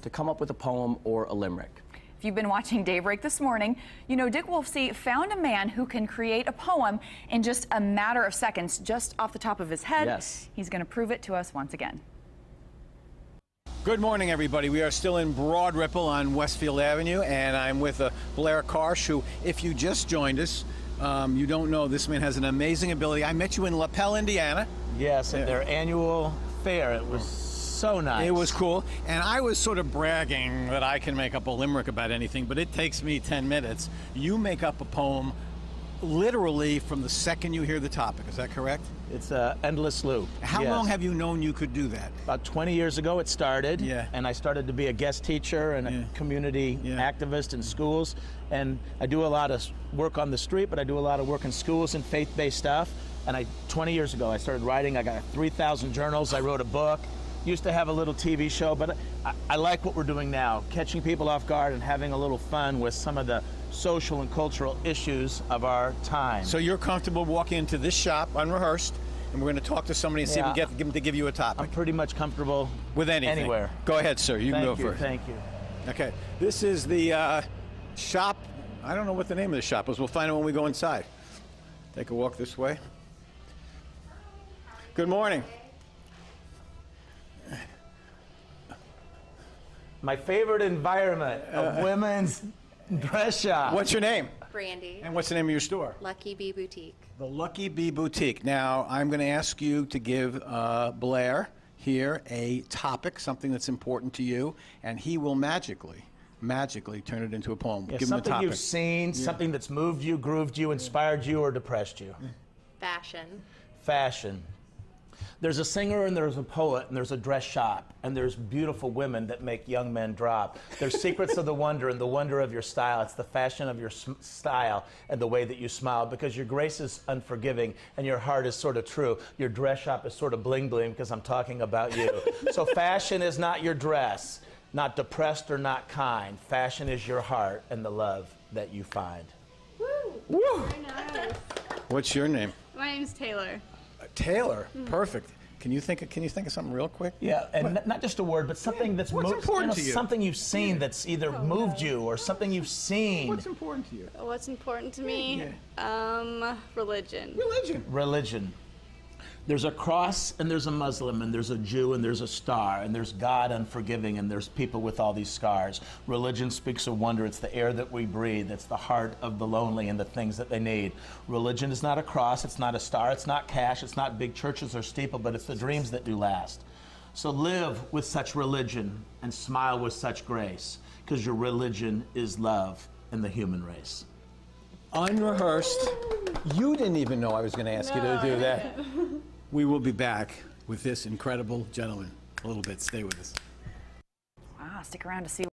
to come up with a poem or a limerick. If you've been watching Daybreak this morning, you know Dick Wolfsey found a man who can create a poem in just a matter of seconds, just off the top of his head. Yes. He's going to prove it to us once again. Good morning, everybody. We are still in Broad Ripple on Westfield Avenue, and I'm with Blair Karsch, who, if you just joined us, you don't know, this man has an amazing ability. I met you in LaPel, Indiana. Yes, at their annual fair. It was so nice. It was cool, and I was sort of bragging that I can make up a limerick about anything, but it takes me 10 minutes. You make up a poem literally from the second you hear the topic. Is that correct? It's an endless loop. How Yes. long have you known you could do that? About 20 years ago it started, Yeah. and I started to be a guest teacher and a community activist in schools, and I do a lot of work on the street, but I do a lot of work in schools and faith-based stuff. And 20 years ago I started writing. I got 3,000 journals. I wrote a book. Used to have a little TV show, but I like what we're doing now, catching people off guard and having a little fun with some of the social and cultural issues of our time. So you're comfortable walking into this shop unrehearsed, and we're going to talk to somebody and see if we can get them to give you a topic. I'm pretty much comfortable With anything. anywhere. Go ahead, sir. You can go first. Thank you. Okay. This is the shop. I don't know what the name of the shop is. We'll find out when we go inside. Take a walk this way. Good morning. My favorite environment, a women's dress shop. What's your name? Brandy. And what's the name of your store? Lucky Bee Boutique. The Lucky Bee Boutique. Now, I'm going to ask you to give Blair here a topic, something that's important to you, and he will magically turn it into a poem. Yeah, Give him a something topic. you've seen, something that's moved you, grooved you, inspired you, or depressed you. Fashion. Fashion. There's a singer and there's a poet and there's a dress shop and there's beautiful women that make young men drop. There's secrets of the wonder and the wonder of your style. It's the fashion of your style and the way that you smile, because your grace is unforgiving and your heart is sort of true. Your dress shop is sort of bling bling, because I'm talking about you. So fashion is not your dress, not depressed or not kind. Fashion is your heart and the love that you find. Woo! Woo! Very nice. What's your name? My name's Taylor. Taylor. Perfect. Can you think of something real quick? Yeah, and not just a word, but something that's What's important to you? something you've seen that's either moved you or something you've seen. What's important to you? What's important to me? Religion. Religion. There's a cross and there's a Muslim and there's a Jew and there's a star and there's God unforgiving and there's people with all these scars. Religion speaks of wonder. It's the air that we breathe. It's the heart of the lonely and the things that they need. Religion is not a cross. It's not a star. It's not cash. It's not big churches or steeple, but it's the dreams that do last. So live with such religion and smile with such grace, because your religion is love and the human race. Unrehearsed. You didn't even know I was going to ask you to do that. We will be back with this incredible gentleman. A little bit. Stay with us. Wow, stick around to see